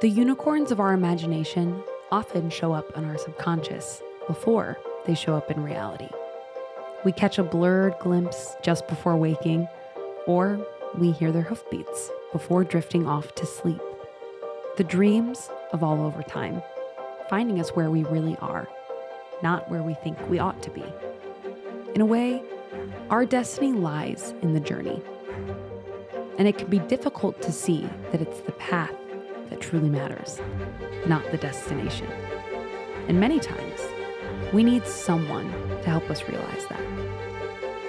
The unicorns of our imagination often show up in our subconscious before they show up in reality. We catch a blurred glimpse just before waking, or we hear their hoofbeats before drifting off to sleep. The dreams evolve over time, finding us where we really are, not where we think we ought to be. In a way, our destiny lies in the journey. And it can be difficult to see that it's the path that truly matters, not the destination. And many times, we need someone to help us realize that.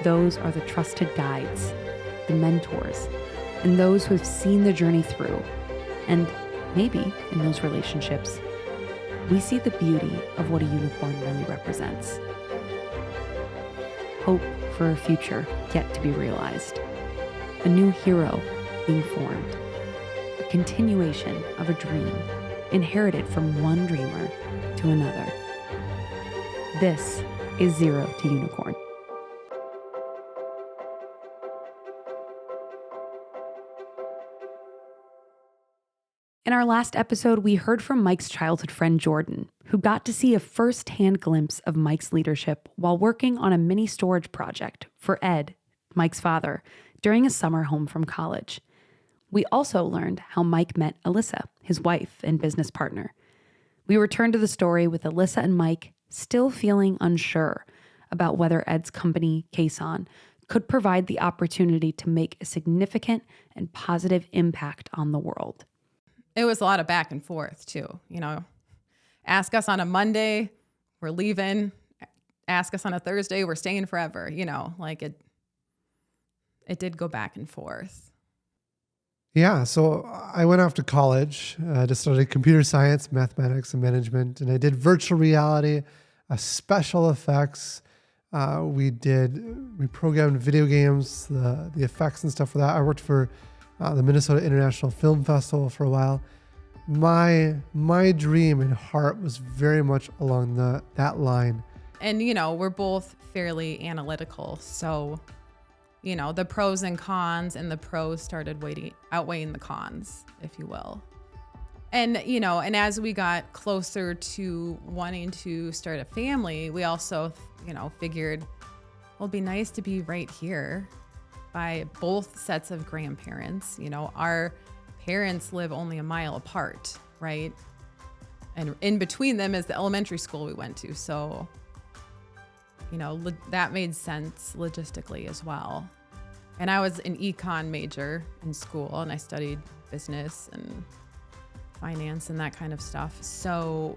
Those are the trusted guides, the mentors, and those who have seen the journey through. And maybe in those relationships, we see the beauty of what a unicorn really represents. Hope for a future yet to be realized. A new hero being formed. A continuation of a dream inherited from one dreamer to another. This is Zero to Unicorn. In our last episode, we heard from Mike's childhood friend Jordan, who got to see a first-hand glimpse of Mike's leadership while working on a mini storage project for Ed, Mike's father, during a summer home from college. We also learned how Mike met Alyssa, his wife and business partner. We returned to the story with Alyssa and Mike still feeling unsure about whether Ed's company, Caisson, could provide the opportunity to make a significant and positive impact on the world. It was a lot of back and forth too, ask us on a Monday, we're leaving. Ask us on a Thursday, we're staying forever. It did go back and forth. Yeah, so I went off to college to study computer science, mathematics, and management, and I did virtual reality, special effects. We programmed video games, the effects and stuff for that. I worked for the Minnesota International Film Festival for a while. My dream and heart was very much along that line. And, we're both fairly analytical. So, the pros and cons, and the pros started outweighing the cons, if you will. And, and as we got closer to wanting to start a family, we also, figured, well, it'd be nice to be right here by both sets of grandparents. Our parents live only a mile apart, right? And in between them is the elementary school we went to. So, that made sense logistically as well. And I was an econ major in school, and I studied business and finance and that kind of stuff. So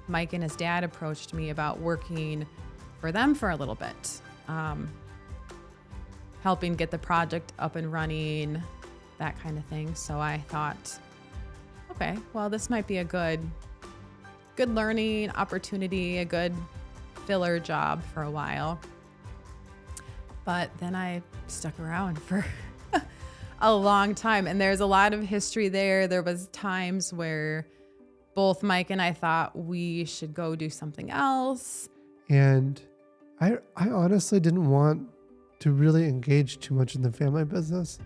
Mike and his dad approached me about working for them for a little bit, helping get the project up and running, that kind of thing. So I thought, okay, well, this might be a good learning opportunity, a good filler job for a while. But then I stuck around for a long time, and there's a lot of history there. There was times where both Mike and I thought we should go do something else. And I honestly didn't want to really engage too much in the family business.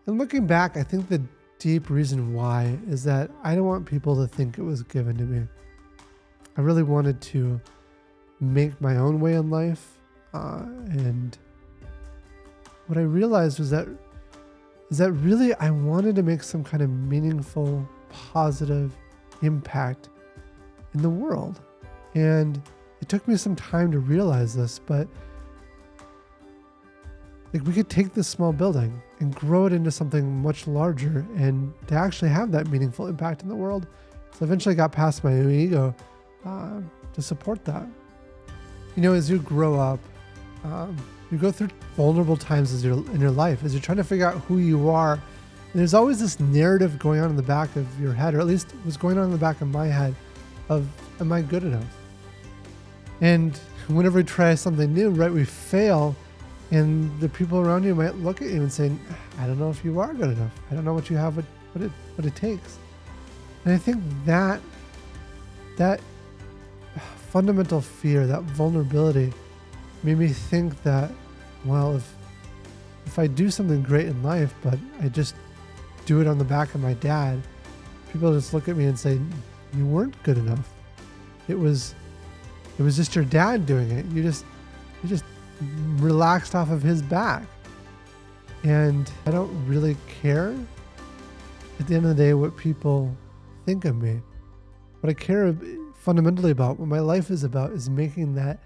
And looking back, I think the deep reason why is that I don't want people to think it was given to me. I really wanted to make my own way in life. And what I realized is that really I wanted to make some kind of meaningful, positive impact in the world. And it took me some time to realize this, but we could take this small building and grow it into something much larger and to actually have that meaningful impact in the world. So eventually I got past my own ego to support that. As you grow up, you go through vulnerable times in your life as you're trying to figure out who you are. And there's always this narrative going on in the back of your head, or at least it was going on in the back of my head, of, am I good enough? And whenever we try something new, right, we fail, and the people around you might look at you and say, I don't know if you are good enough. I don't know what you have, what it takes. And I think that fundamental fear, that vulnerability, made me think that, well, if I do something great in life, but I just do it on the back of my dad, people just look at me and say, you weren't good enough. It was just your dad doing it. You just relaxed off of his back. And I don't really care at the end of the day what people think of me. What I care fundamentally about, what my life is about, is making that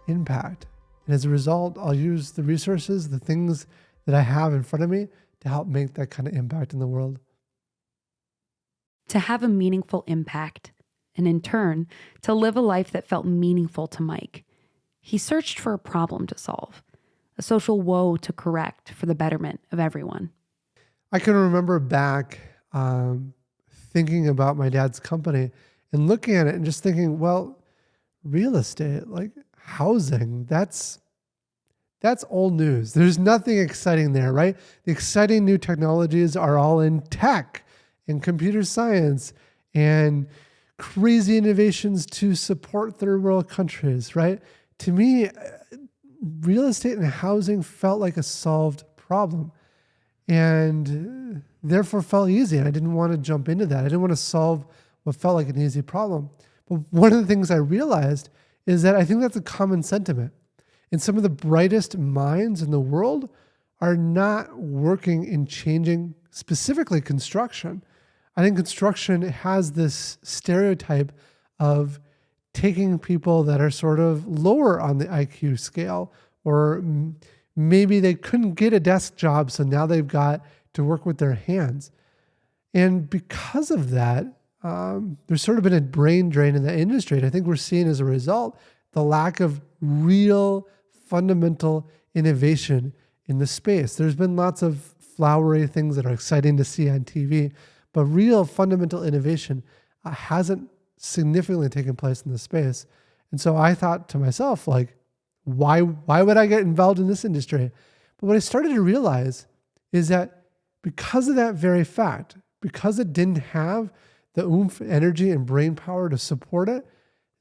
impact. And as a result, I'll use the resources, the things that I have in front of me to help make that kind of impact in the world. To have a meaningful impact, and in turn, to live a life that felt meaningful to Mike, he searched for a problem to solve, a social woe to correct for the betterment of everyone. I can remember back thinking about my dad's company and looking at it and just thinking, well, real estate, like housing, that's old news. There's nothing exciting there, right? The exciting new technologies are all in tech and computer science and crazy innovations to support third world countries, right? To me, real estate and housing felt like a solved problem and therefore felt easy. And I didn't want to jump into that. I didn't want to solve what felt like an easy problem. But one of the things I realized is that I think that's a common sentiment. And some of the brightest minds in the world are not working in changing specifically construction. I think construction has this stereotype of taking people that are sort of lower on the IQ scale, or maybe they couldn't get a desk job, so now they've got to work with their hands. And because of that, there's sort of been a brain drain in the industry. And I think we're seeing as a result the lack of real fundamental innovation in the space. There's been lots of flowery things that are exciting to see on TV, but real fundamental innovation hasn't significantly taken place in the space. And so I thought to myself, like, why would I get involved in this industry? But what I started to realize is that because of that very fact, because it didn't have the oomph, energy, and brain power to support it,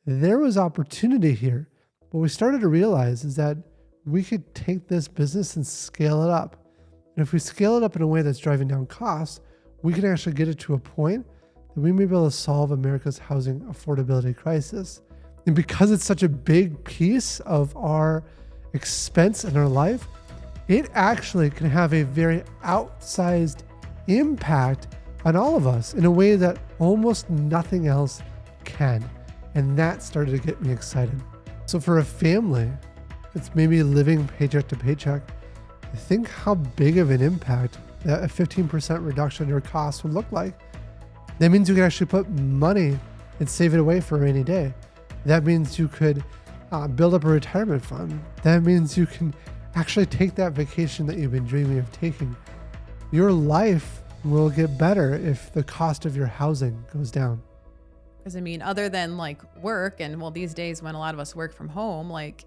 there was opportunity here. What we started to realize is that we could take this business and scale it up. And if we scale it up in a way that's driving down costs, we can actually get it to a point that we may be able to solve America's housing affordability crisis. And because it's such a big piece of our expense in our life, it actually can have a very outsized impact on all of us in a way that almost nothing else can. And that started to get me excited. So for a family that's maybe living paycheck to paycheck, think how big of an impact that a 15% reduction in your costs would look like. That means you can actually put money and save it away for a rainy day. That means you could build up a retirement fund. That means you can actually take that vacation that you've been dreaming of taking. Your life will get better if the cost of your housing goes down. Because I mean, other than like work, and well, these days when a lot of us work from home, like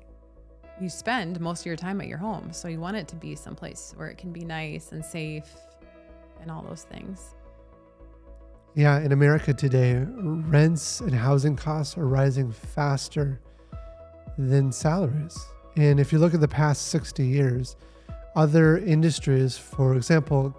you spend most of your time at your home. So you want it to be someplace where it can be nice and safe and all those things. Yeah, in America today, rents and housing costs are rising faster than salaries. And if you look at the past 60 years, other industries, for example,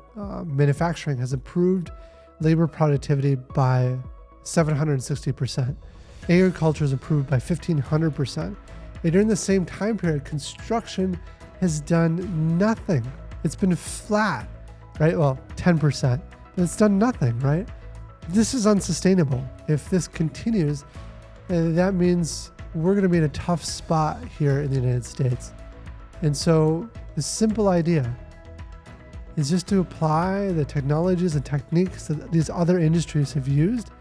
manufacturing has improved labor productivity by 760%. Agriculture has improved by 1,500%. And during the same time period, construction has done nothing. It's been flat, right? Well, 10%, but it's done nothing, right? This is unsustainable. If this continues, that means we're going to be in a tough spot here in the United States. And so the simple idea is just to apply the technologies and techniques that these other industries have used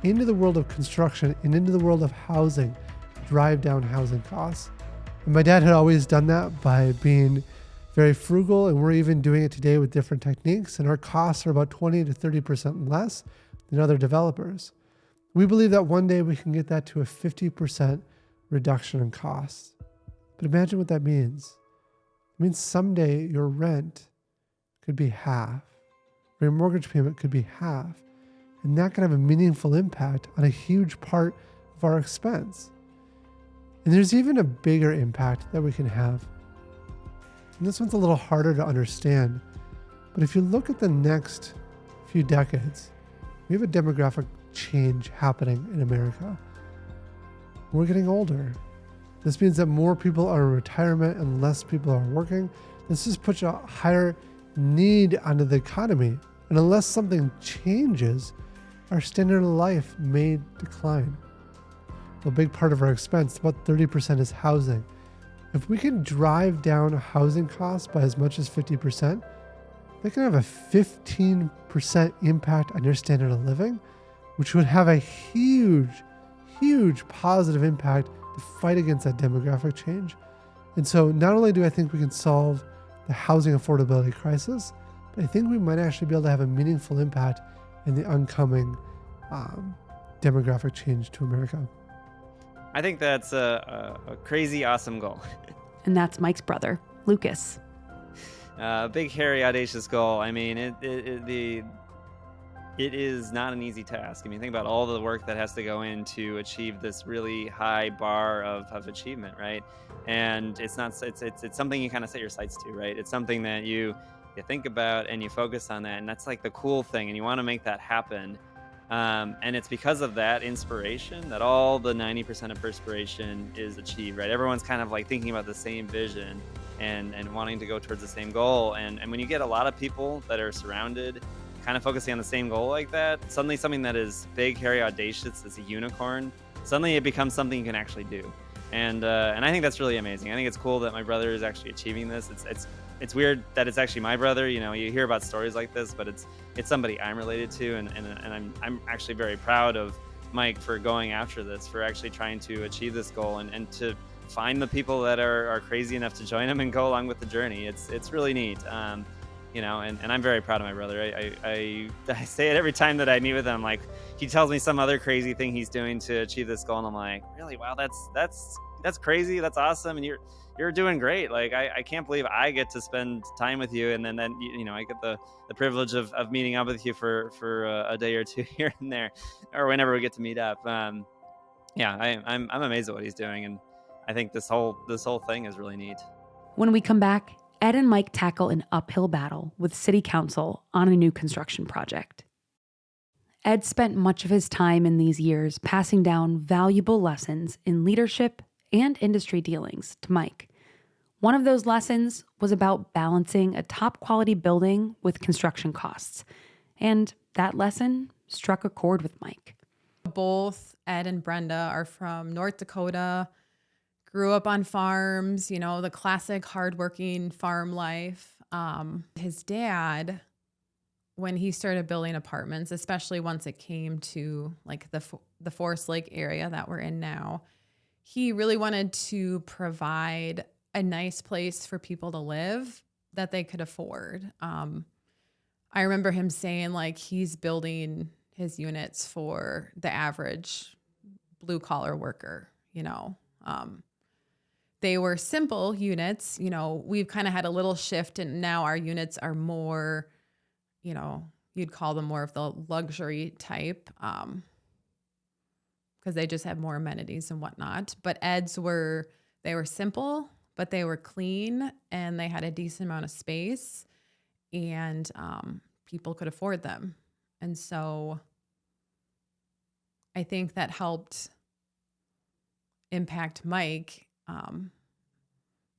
into the world of construction and into the world of housing, to drive down housing costs. And my dad had always done that by being very frugal, and we're even doing it today with different techniques, and our costs are about 20 to 30% less than other developers. We believe that one day we can get that to a 50% reduction in costs. But imagine what that means. It means someday your rent could be half, or your mortgage payment could be half, and that can have a meaningful impact on a huge part of our expense. And there's even a bigger impact that we can have. And this one's a little harder to understand, but if you look at the next few decades, we have a demographic change happening in America. We're getting older. This means that more people are in retirement and less people are working. This just puts a higher need onto the economy. And unless something changes, our standard of life may decline. A big part of our expense, about 30%, is housing. If we can drive down housing costs by as much as 50%, they can have a 15% impact on your standard of living, which would have a huge, huge positive impact to fight against that demographic change. And so not only do I think we can solve the housing affordability crisis, but I think we might actually be able to have a meaningful impact in the oncoming demographic change to America. I think that's a crazy, awesome goal. And that's Mike's brother, Lucas. Big, hairy, audacious goal. I mean, it is not an easy task. I mean, think about all the work that has to go in to achieve this really high bar of achievement, right? And it's something you kind of set your sights to, right? It's something that you think about and you focus on that, and that's like the cool thing, and you want to make that happen. And it's because of that inspiration that all the 90% of perspiration is achieved, right? Everyone's kind of like thinking about the same vision and wanting to go towards the same goal. And when you get a lot of people that are surrounded, kind of focusing on the same goal like that, suddenly something that is big, hairy, audacious, as a unicorn, suddenly it becomes something you can actually do. And I think that's really amazing. I think it's cool that my brother is actually achieving this. It's weird that it's actually my brother. You know, you hear about stories like this, but it's somebody I'm related to, and I'm actually very proud of Mike for going after this, for actually trying to achieve this goal and to find the people that are crazy enough to join him and go along with the journey. It's really neat. You know, and I'm very proud of my brother. I say it every time that I meet with him. Like, he tells me some other crazy thing he's doing to achieve this goal, and I'm like, really? Wow, that's crazy. That's awesome. And you're doing great. Like, I can't believe I get to spend time with you, and then you know, I get the privilege of meeting up with you for a day or two here and there, or whenever we get to meet up. Yeah, I'm amazed at what he's doing, and I think this whole thing is really neat. When we come back, Ed and Mike tackle an uphill battle with City Council on a new construction project. Ed spent much of his time in these years passing down valuable lessons in leadership and industry dealings to Mike. One of those lessons was about balancing a top quality building with construction costs. And that lesson struck a chord with Mike. Both Ed and Brenda are from North Dakota, grew up on farms, you know, the classic hardworking farm life. His dad, when he started building apartments, especially once it came to like the Forest Lake area that we're in now, he really wanted to provide a nice place for people to live that they could afford. I remember him saying like he's building his units for the average blue collar worker, you know. They were simple units, you know. We've kind of had a little shift, and now our units are more, you know, you'd call them more of the luxury type, because they just have more amenities and whatnot. But Ed's they were simple, but they were clean, and they had a decent amount of space, and people could afford them. And so I think that helped impact Mike,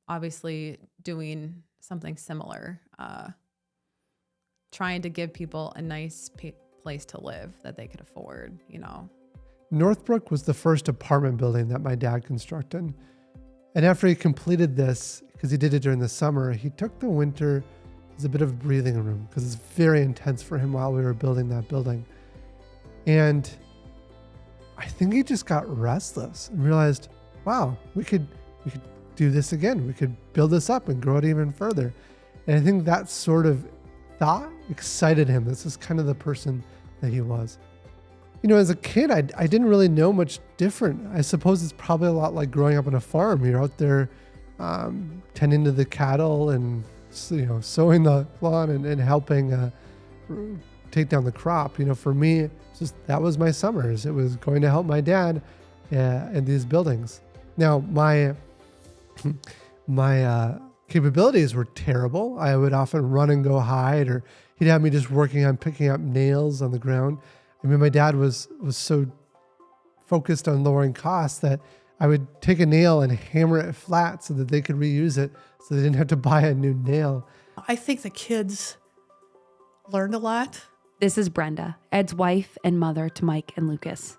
obviously doing something similar, trying to give people a nice place to live that they could afford, you know. Northbrook was the first apartment building that my dad constructed. And after he completed this, because he did it during the summer, he took the winter as a bit of breathing room, because it's very intense for him while we were building that building. And I think he just got restless and realized, wow, we could do this again. We could build this up and grow it even further. And I think that sort of thought excited him. This is kind of the person that he was. You know, as a kid, I didn't really know much different. I suppose it's probably a lot like growing up on a farm. You're out there tending to the cattle and, you know, sowing the lawn and helping take down the crop. You know, for me, that was my summers. It was going to help my dad in these buildings. Now, my capabilities were terrible. I would often run and go hide, or he'd have me just working on picking up nails on the ground. I mean, my dad was so focused on lowering costs that I would take a nail and hammer it flat so that they could reuse it, so they didn't have to buy a new nail. I think the kids learned a lot. This is Brenda, Ed's wife and mother to Mike and Lucas.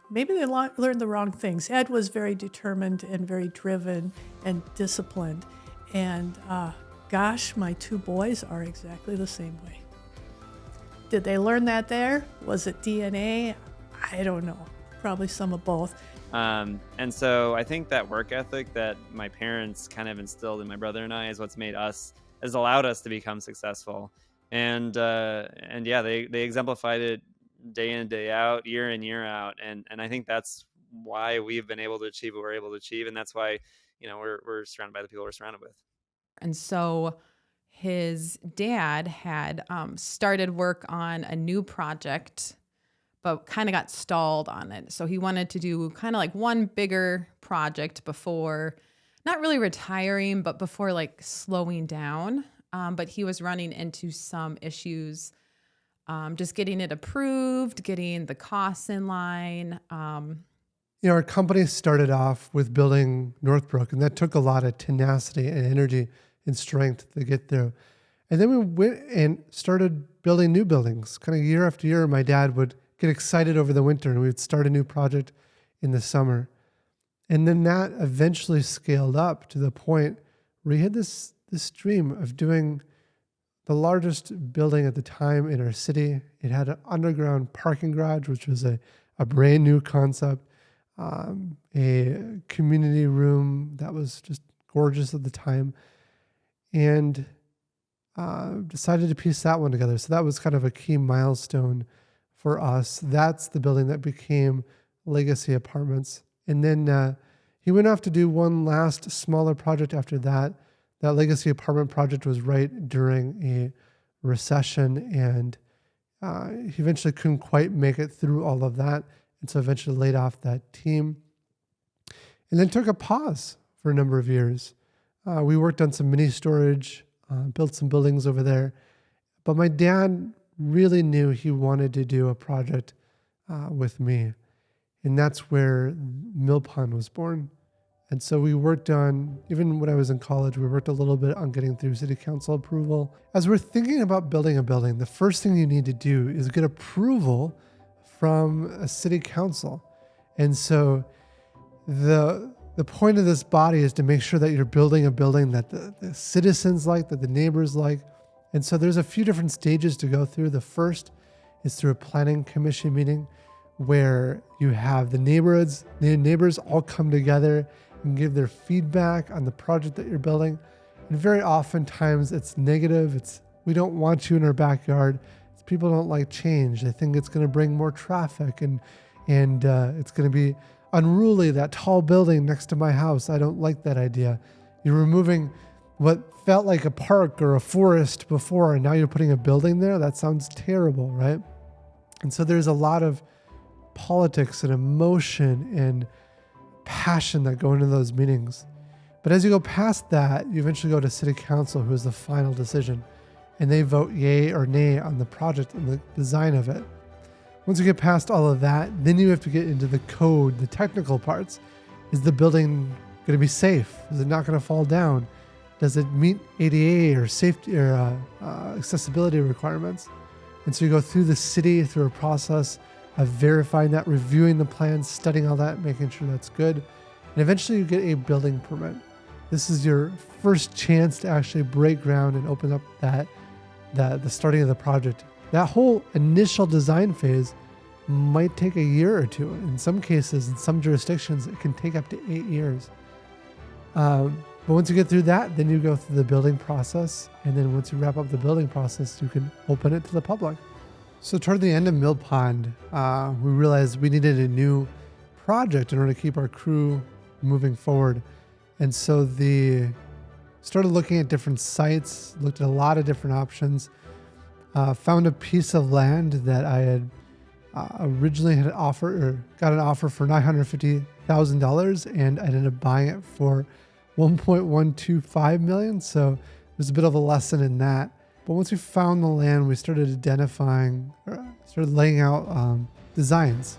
Maybe they learned the wrong things. Ed was very determined and very driven and disciplined. And gosh, my two boys are exactly the same way. Did they learn that there? Was it DNA? I don't know. Probably some of both. And so I think that work ethic that my parents kind of instilled in my brother and I is what's has allowed us to become successful. And yeah, they exemplified it day in and day out, year in, year out. And I think that's why we've been able to achieve what we're able to achieve. And that's why, we're surrounded by the people we're surrounded with. And so his dad had started work on a new project, but kind of got stalled on it. So he wanted to do kind of like one bigger project before, not really retiring, but before like slowing down. But he was running into some issues, just getting it approved, getting the costs in line. Our company started off with building Northbrook, and that took a lot of tenacity and energy and strength to get through. And then we went and started building new buildings. Kind of year after year, my dad would get excited over the winter, and we would start a new project in the summer. And then that eventually scaled up to the point where he had this dream of doing the largest building at the time in our city. It had an underground parking garage, which was a brand new concept, a community room that was just gorgeous at the time, and decided to piece that one together. So that was kind of a key milestone for us. That's the building that became Legacy Apartments. And then he went off to do one last smaller project after that. That Legacy Apartment project was right during a recession, and he eventually couldn't quite make it through all of that, and so eventually laid off that team. And then took a pause for a number of years. We worked on some mini storage, built some buildings over there, but my dad really knew he wanted to do a project with me, and that's where Mill Pond was born. And so we worked on, even when I was in college, we worked a little bit on getting through city council approval. As we're thinking about building a building, the first thing you need to do is get approval from a city council. And so the point of this body is to make sure that you're building a building that the citizens like, that the neighbors like. And so there's a few different stages to go through. The first is through a planning commission meeting where you have the neighbors all come together and give their feedback on the project that you're building. And very oftentimes it's negative. It's, we don't want you in our backyard. People don't like change. They think it's going to bring more traffic and it's going to be unruly, that tall building next to my house. I don't like that idea. You're removing what felt like a park or a forest before, and now you're putting a building there. That sounds terrible, right? And so there's a lot of politics and emotion and passion that go into those meetings. But as you go past that, you eventually go to city council, who is the final decision, and they vote yay or nay on the project and the design of it. Once you get past all of that, then you have to get into the code, the technical parts. Is the building going to be safe? Is it not going to fall down? Does it meet ADA or safety or accessibility requirements? And so you go through the city, through a process of verifying that, reviewing the plans, studying all that, making sure that's good. And eventually you get a building permit. This is your first chance to actually break ground and open up the starting of the project. That whole initial design phase might take a year or two. In some cases, in some jurisdictions, it can take up to 8 years. But once you get through that, then you go through the building process. And then once you wrap up the building process, you can open it to the public. So toward the end of Mill Pond, we realized we needed a new project in order to keep our crew moving forward. And so started looking at different sites, looked at a lot of different options, found a piece of land that I had originally got an offer for $950,000, and I ended up buying it for $1.125 million. So there's a bit of a lesson in that. But once we found the land, we started identifying started laying out designs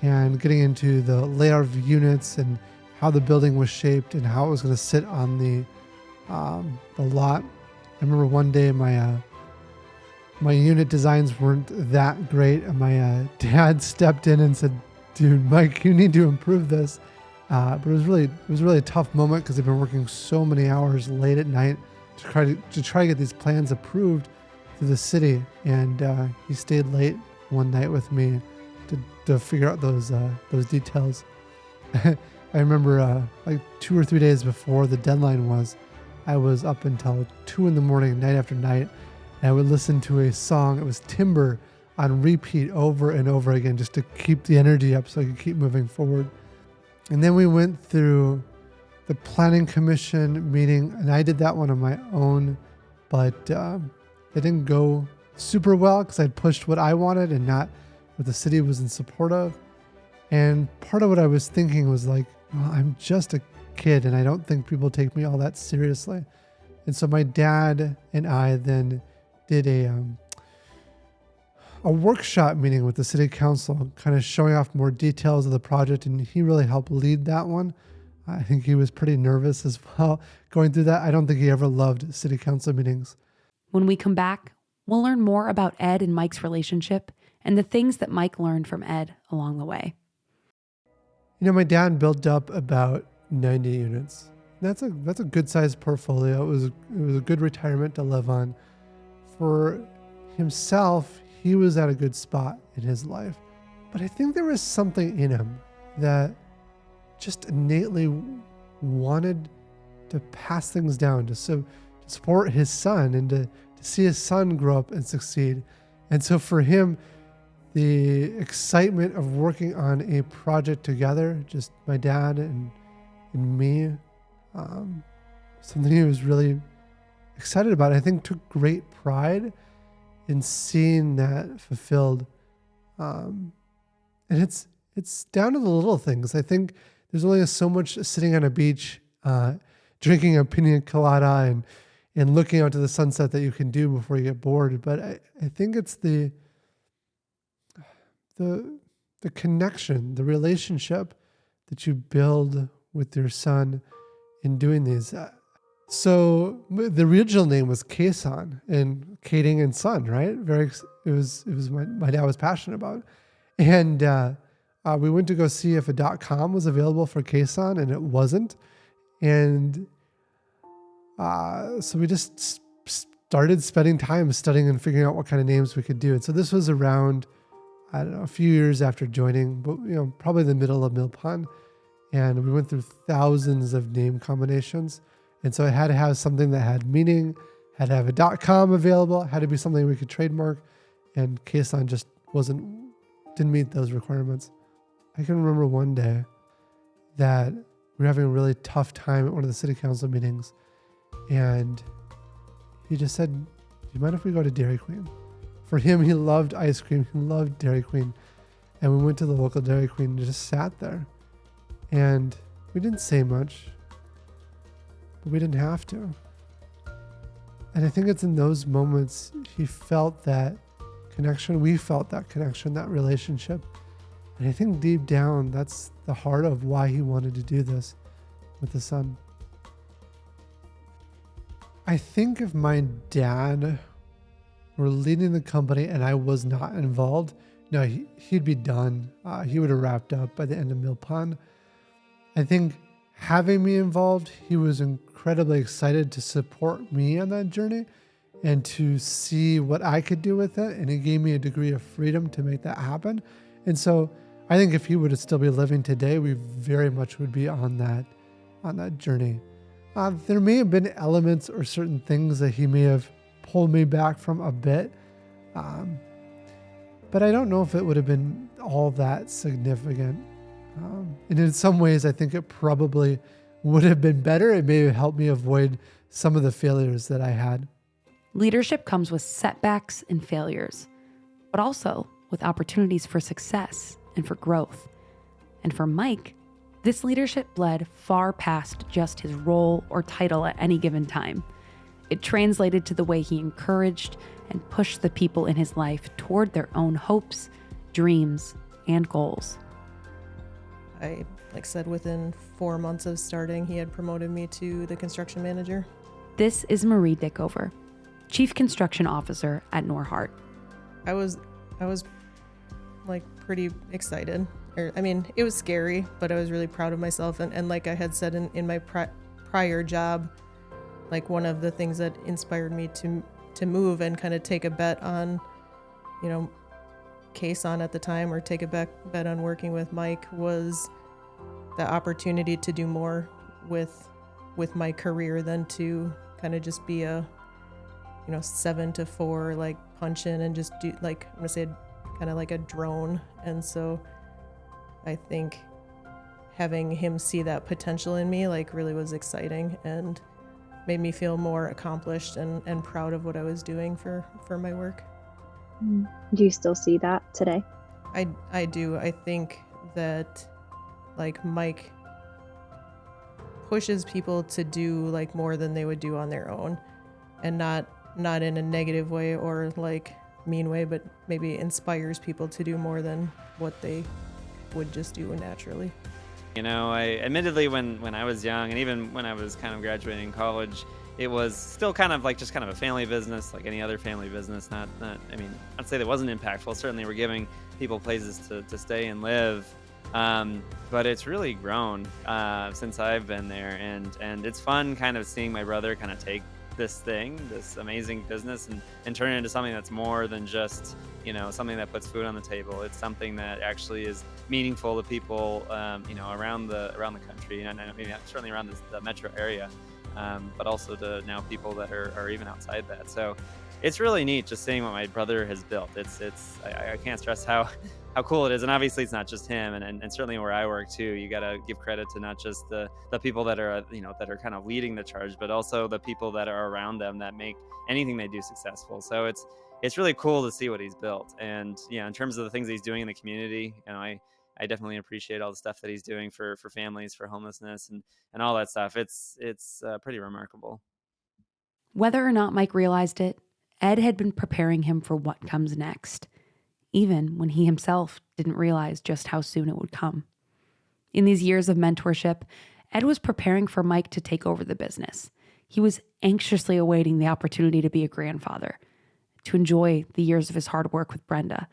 and getting into the layout of units and how the building was shaped and how it was going to sit on the lot. I remember one day my unit designs weren't that great, and my dad stepped in and said, "Dude, Mike, you need to improve this." But it was really a tough moment because I've been working so many hours late at night to try to get these plans approved through the city, and he stayed late one night with me to figure out those details. I remember like 2 or 3 days before the deadline was, I was up until 2 a.m, night after night, and I would listen to a song. It was Timber on repeat over and over again just to keep the energy up so I could keep moving forward. And then we went through the planning commission meeting, and I did that one on my own, but it didn't go super well because I'd pushed what I wanted and not what the city was in support of. And part of what I was thinking was like, well, I'm just a kid and I don't think people take me all that seriously. And so my dad and I then did a workshop meeting with the city council, kind of showing off more details of the project, and he really helped lead that one. I think he was pretty nervous as well going through that. I don't think he ever loved city council meetings. When we come back, we'll learn more about Ed and Mike's relationship and the things that Mike learned from Ed along the way. You know, my dad built up about 90 units. That's a good sized portfolio. It was a good retirement to live on. For himself, he was at a good spot in his life. But I think there was something in him that just innately wanted to pass things down, to support his son and to see his son grow up and succeed. And so for him, the excitement of working on a project together, just my dad and me, something he was really excited about. I think took great pride in seeing that fulfilled. And it's down to the little things. I think there's only so much sitting on a beach, drinking a pina colada and looking out to the sunset that you can do before you get bored. But I think it's the connection, the relationship that you build with your son in doing these. So the original name was Kason, and Kating and Son, right? It was my dad was passionate about, and we went to go see if a .com was available for Kason, and it wasn't, and so we just started spending time studying and figuring out what kind of names we could do. And so this was around, I don't know, a few years after joining, but probably the middle of Mill Pond, and we went through thousands of name combinations. And so it had to have something that had meaning, had to have a .com available, had to be something we could trademark, and Kason just didn't meet those requirements. I can remember one day that we were having a really tough time at one of the city council meetings, and he just said, "Do you mind if we go to Dairy Queen?" For him, he loved ice cream, he loved Dairy Queen, and we went to the local Dairy Queen and just sat there, and we didn't say much. But we didn't have to. And I think it's in those moments he felt that connection, we felt that connection, that relationship. And I think deep down, that's the heart of why he wanted to do this with the son. I think if my dad were leading the company and I was not involved, no, he'd be done. He would have wrapped up by the end of Mill Pond. I think having me involved, he was incredibly excited to support me on that journey and to see what I could do with it. And he gave me a degree of freedom to make that happen. And so I think if he would still be living today, we very much would be on that journey. There may have been elements or certain things that he may have pulled me back from a bit. But I don't know if it would have been all that significant. And in some ways, I think it probably would have been better. It may have helped me avoid some of the failures that I had. Leadership comes with setbacks and failures, but also with opportunities for success and for growth. And for Mike, this leadership bled far past just his role or title at any given time. It translated to the way he encouraged and pushed the people in his life toward their own hopes, dreams, and goals. I said, within 4 months of starting, he had promoted me to the construction manager. This is Marie Dickover, Chief Construction Officer at Norhart. I was pretty excited. It was scary, but I was really proud of myself. And like I had said in my prior job, one of the things that inspired me to move and kind of take a bet on, Caisson at the time, or take a bet on working with Mike, was the opportunity to do more with my career than to kind of just be a 7 to 4 punch in and just do, I'm gonna say, kind of like a drone. And so I think having him see that potential in me really was exciting and made me feel more accomplished and proud of what I was doing for my work. Do you still see that today? I do. I think that Mike pushes people to do more than they would do on their own, and not in a negative way or mean way, but maybe inspires people to do more than what they would just do naturally. I admittedly, when I was young, and even when I was kind of graduating college, it was still kind of just kind of a family business, like any other family business. I'd say that wasn't impactful. Certainly we're giving people places to stay and live. But it's really grown since I've been there, and it's fun kind of seeing my brother kind of take this amazing business, and turn it into something that's more than just something that puts food on the table. It's something that actually is meaningful to people around the country, and certainly around the metro area, but also to now people that are even outside that. So it's really neat just seeing what my brother has built. I can't stress how cool it is. And obviously it's not just him, and certainly where I work too, you got to give credit to not just the people that are that are kind of leading the charge, but also the people that are around them that make anything they do successful. So it's really cool to see what he's built. And in terms of the things he's doing in the community, I definitely appreciate all the stuff that he's doing for families, for homelessness, and all that stuff. It's pretty remarkable. Whether or not Mike realized it, Ed had been preparing him for what comes next, even when he himself didn't realize just how soon it would come. In these years of mentorship, Ed was preparing for Mike to take over the business. He was anxiously awaiting the opportunity to be a grandfather, to enjoy the years of his hard work with Brenda,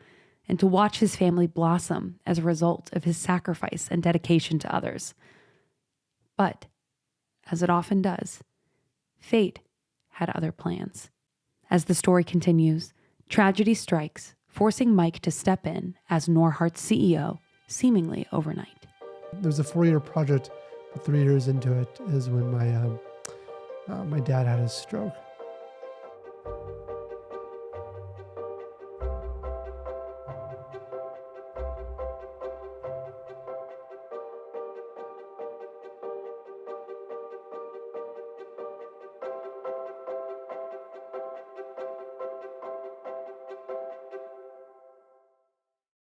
and to watch his family blossom as a result of his sacrifice and dedication to others. But, as it often does, fate had other plans. As the story continues, tragedy strikes, forcing Mike to step in as Norhart's CEO, seemingly overnight. There was a 4-year project, but 3 years into it is when my dad had his stroke.